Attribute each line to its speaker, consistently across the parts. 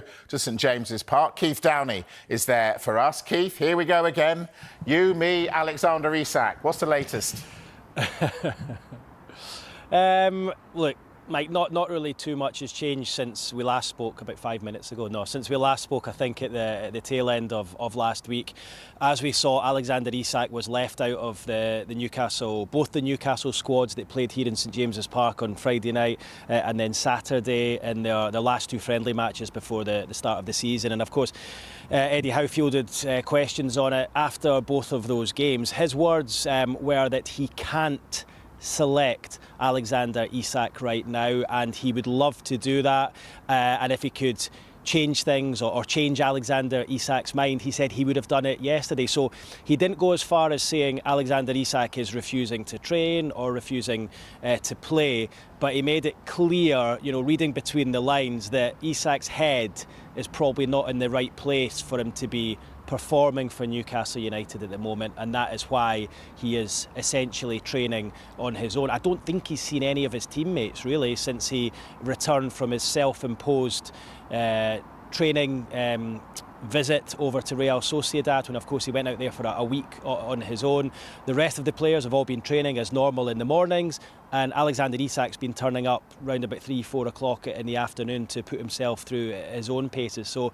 Speaker 1: To St James's Park. Keith Downey is there for us. Keith, here we go again. You, me, Alexander Isak. What's the latest?
Speaker 2: Look, Mike, not really too much has changed since we last spoke about 5 minutes ago. No, since we last spoke, I think at the tail end of last week, as we saw, Alexander Isak was left out of the Newcastle, both the Newcastle squads that played here in St James's Park on Friday night and then Saturday in their last two friendly matches before the start of the season. And of course, Eddie Howe fielded questions on it after both of those games. His words were that he can't select Alexander Isak right now, and he would love to do that, and if he could change things or change Alexander Isak's mind, he said he would have done it yesterday. So he didn't go as far as saying Alexander Isak is refusing to train or refusing to play, but he made it clear, reading between the lines, that Isak's head is probably not in the right place for him to be performing for Newcastle United at the moment, and that is why he is essentially training on his own. I don't think he's seen any of his teammates really since he returned from his self-imposed training visit over to Real Sociedad, when of course he went out there for a week on his own. The rest of the players have all been training as normal in the mornings, and Alexander Isak's been turning up round about 3-4 o'clock in the afternoon to put himself through his own paces. So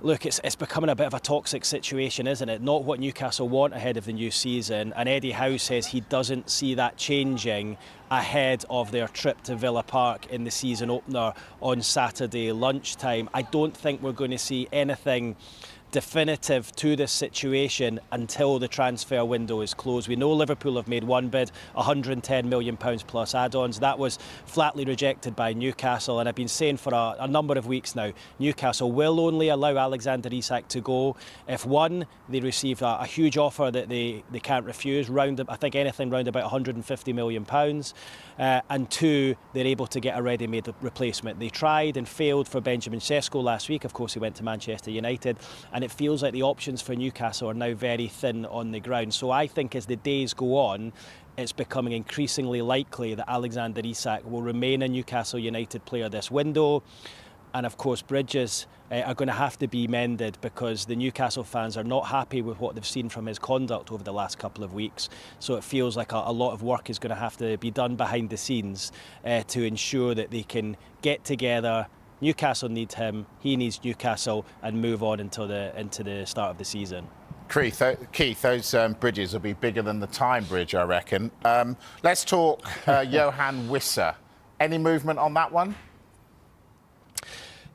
Speaker 2: look, it's becoming a bit of a toxic situation, isn't it? Not what Newcastle want ahead of the new season. And Eddie Howe says he doesn't see that changing ahead of their trip to Villa Park in the season opener on Saturday lunchtime. I don't think we're going to see anything definitive to this situation until the transfer window is closed. We know Liverpool have made one bid, £110 million plus add-ons. That was flatly rejected by Newcastle, and I've been saying for a number of weeks now, Newcastle will only allow Alexander Isak to go if, one, they receive a huge offer that they can't refuse, I think anything round about £150 million, and two, they're able to get a ready-made replacement. They tried and failed for Benjamin Sesko last week. Of course, he went to Manchester United, and it feels like the options for Newcastle are now very thin on the ground. So I think as the days go on, it's becoming increasingly likely that Alexander Isak will remain a Newcastle United player this window. And of course, bridges are going to have to be mended, because the Newcastle fans are not happy with what they've seen from his conduct over the last couple of weeks. So it feels like a lot of work is going to have to be done behind the scenes to ensure that they can get together. Newcastle need him, he needs Newcastle, and move on into the start of the season.
Speaker 1: Keith, those bridges will be bigger than the Tyne Bridge, I reckon. Let's talk Johan Wissa. Any movement on that one?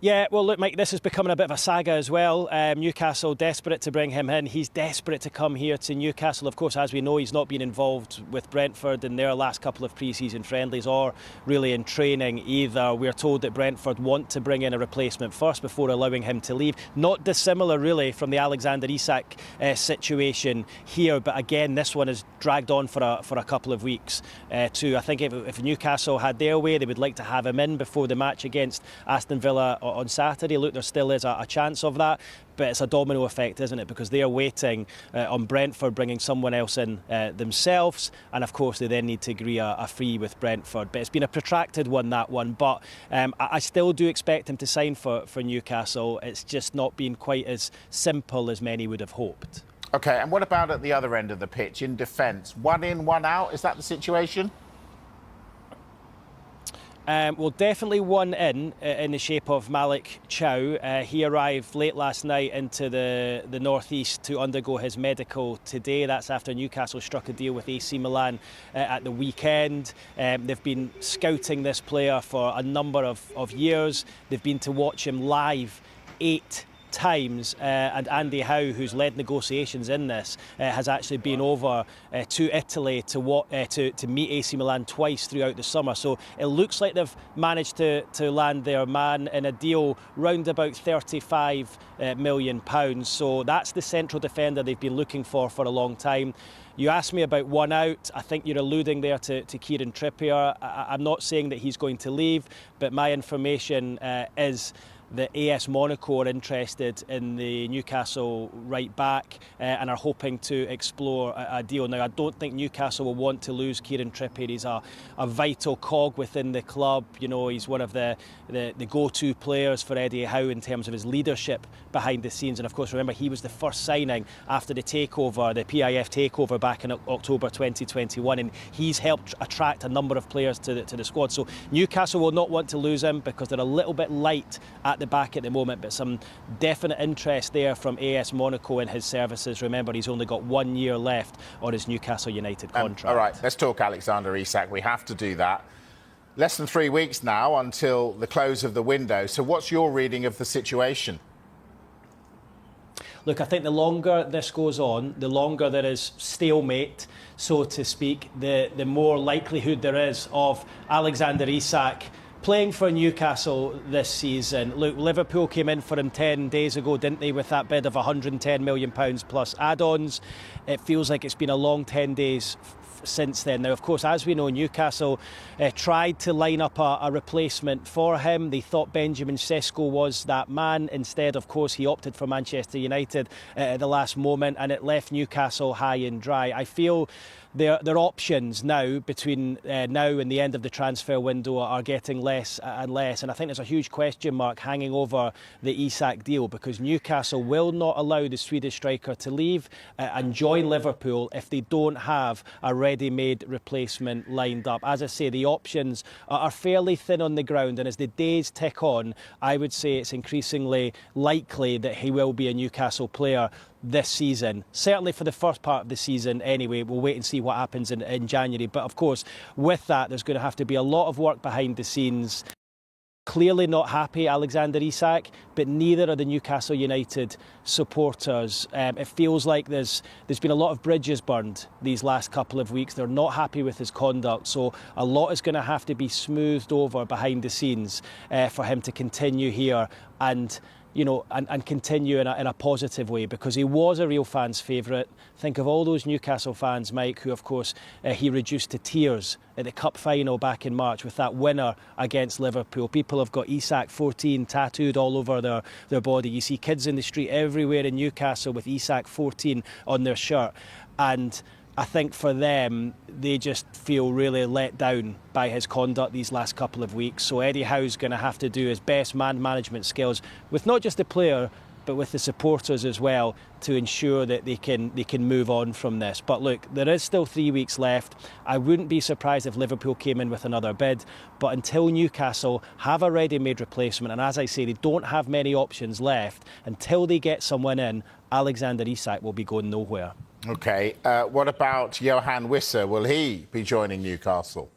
Speaker 2: Yeah, well, look, Mike, this is becoming a bit of a saga as well. Newcastle desperate to bring him in. He's desperate to come here to Newcastle. Of course, as we know, he's not been involved with Brentford in their last couple of pre-season friendlies or really in training either. We're told that Brentford want to bring in a replacement first before allowing him to leave. Not dissimilar, really, from the Alexander Isak situation here. But again, this one has dragged on for a couple of weeks too. I think if Newcastle had their way, they would like to have him in before the match against Aston Villa on Saturday. Look, there still is a chance of that, but it's a domino effect, isn't it? Because they are waiting on Brentford bringing someone else in themselves, and of course they then need to agree a fee with Brentford. But it's been a protracted one, that one. But I still do expect him to sign for Newcastle. It's just not been quite as simple as many would have hoped.
Speaker 1: OK, and what about at the other end of the pitch, in defence? One in, one out, is that the situation?
Speaker 2: Well, definitely one in the shape of Malik Chow. He arrived late last night into the northeast to undergo his medical today. That's after Newcastle struck a deal with AC Milan at the weekend. They've been scouting this player for a number of years. They've been to watch him live 8 times, and Andy Howe, who's led negotiations in this, has actually been over to Italy to meet AC Milan twice throughout the summer. So it looks like they've managed to land their man in a deal round about £35 million. So that's the central defender they've been looking for a long time. You asked me about one out. I think you're alluding there to Kieran Trippier. I'm not saying that he's going to leave, but my information is that AS Monaco are interested in the Newcastle right back and are hoping to explore a deal. Now, I don't think Newcastle will want to lose Kieran Trippier. He's a vital cog within the club. You know, he's one of the go-to players for Eddie Howe in terms of his leadership behind the scenes. And of course, remember, he was the first signing after the takeover, the PIF takeover back in October 2021, and he's helped attract a number of players to the squad. So Newcastle will not want to lose him because they're a little bit light at the back at the moment, but some definite interest there from AS Monaco in his services. Remember, he's only got 1 year left on his Newcastle United contract.
Speaker 1: All right, let's talk Alexander Isak. We have to do that. Less than 3 weeks now until the close of the window. So what's your reading of the situation?
Speaker 2: Look, I think the longer this goes on, the longer there is stalemate, so to speak, the more likelihood there is of Alexander Isak playing for Newcastle this season. Look, Liverpool came in for him 10 days ago, didn't they, with that bid of £110 million plus add-ons. It feels like it's been a long 10 days since then. Now, of course, as we know, Newcastle tried to line up a replacement for him. They thought Benjamin Sesko was that man. Instead, of course, he opted for Manchester United at the last moment, and it left Newcastle high and dry. I feel their options now, between now and the end of the transfer window, are getting less and less. And I think there's a huge question mark hanging over the Isak deal, because Newcastle will not allow the Swedish striker to leave and join Liverpool if they don't have a ready-made replacement lined up. As I say, the options are fairly thin on the ground, and as the days tick on, I would say it's increasingly likely that he will be a Newcastle player this season. Certainly for the first part of the season anyway. We'll wait and see what happens in January. But of course, with that, there's going to have to be a lot of work behind the scenes. Clearly not happy, Alexander Isak, but neither are the Newcastle United supporters. It feels like there's been a lot of bridges burned these last couple of weeks. They're not happy with his conduct, so a lot is going to have to be smoothed over behind the scenes for him to continue here and continue in a positive way, because he was a real fan's favourite. Think of all those Newcastle fans, Mike, who of course he reduced to tears at the cup final back in March with that winner against Liverpool. People have got Isak 14 tattooed all over their body. You see kids in the street everywhere in Newcastle with Isak 14 on their shirt. And I think for them, they just feel really let down by his conduct these last couple of weeks. So Eddie Howe's going to have to do his best man management skills with not just the player, but with the supporters as well, to ensure that they can move on from this. But look, there is still 3 weeks left. I wouldn't be surprised if Liverpool came in with another bid. But until Newcastle have a ready-made replacement, and as I say, they don't have many options left, until they get someone in, Alexander Isak will be going nowhere.
Speaker 1: OK, what about Johan Wissa? Will he be joining Newcastle?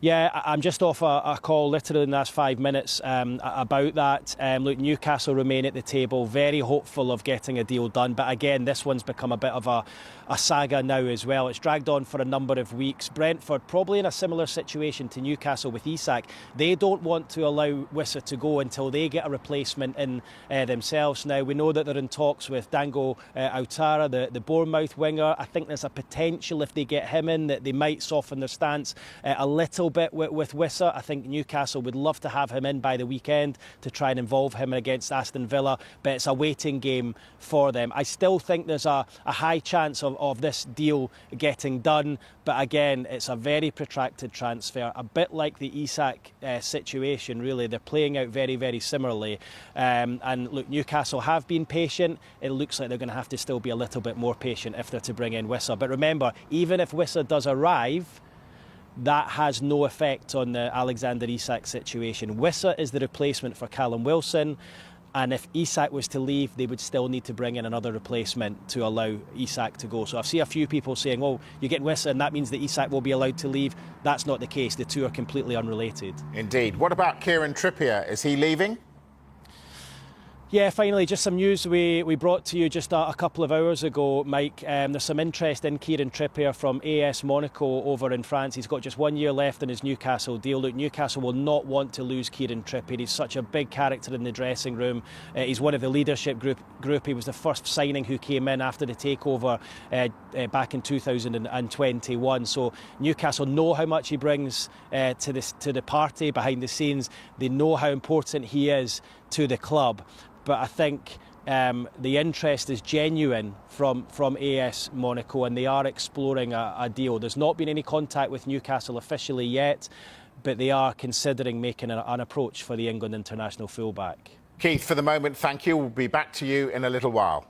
Speaker 2: Yeah, I'm just off a call literally in the last 5 minutes about that. Look, Newcastle remain at the table, very hopeful of getting a deal done. But again, this one's become a bit of a saga now as well. It's dragged on for a number of weeks. Brentford, probably in a similar situation to Newcastle with Isak. They don't want to allow Wissa to go until they get a replacement in themselves. Now, we know that they're in talks with Dango Outara, the Bournemouth winger. I think there's a potential, if they get him in, that they might soften their stance a little bit with Wissa. I think Newcastle would love to have him in by the weekend to try and involve him against Aston Villa, but it's a waiting game for them. I still think there's a high chance of this deal getting done, but again, it's a very protracted transfer, a bit like the Isak situation, really. They're playing out very, very similarly. And look, Newcastle have been patient. It looks like they're going to have to still be a little bit more patient if they're to bring in Wissa. But remember, even if Wissa does arrive, that has no effect on the Alexander Isak situation. Wissa is the replacement for Callum Wilson, and if Isak was to leave, they would still need to bring in another replacement to allow Isak to go. So I've seen a few people saying, oh, you get Wissa and that means that Isak will be allowed to leave. That's not the case. The two are completely unrelated.
Speaker 1: Indeed. What about Kieran Trippier? Is he leaving?
Speaker 2: Yeah, finally, just some news we brought to you just a couple of hours ago, Mike. There's some interest in Kieran Trippier from AS Monaco over in France. He's got just 1 year left in his Newcastle deal. Look, Newcastle will not want to lose Kieran Trippier. He's such a big character in the dressing room. He's one of the leadership group. He was the first signing who came in after the takeover back in 2021. So Newcastle know how much he brings to the party behind the scenes. They know how important he is to the club. But I think the interest is genuine from AS Monaco, and they are exploring a deal. There's not been any contact with Newcastle officially yet, but they are considering making an approach for the England international fullback.
Speaker 1: Keith, for the moment, thank you. We'll be back to you in a little while.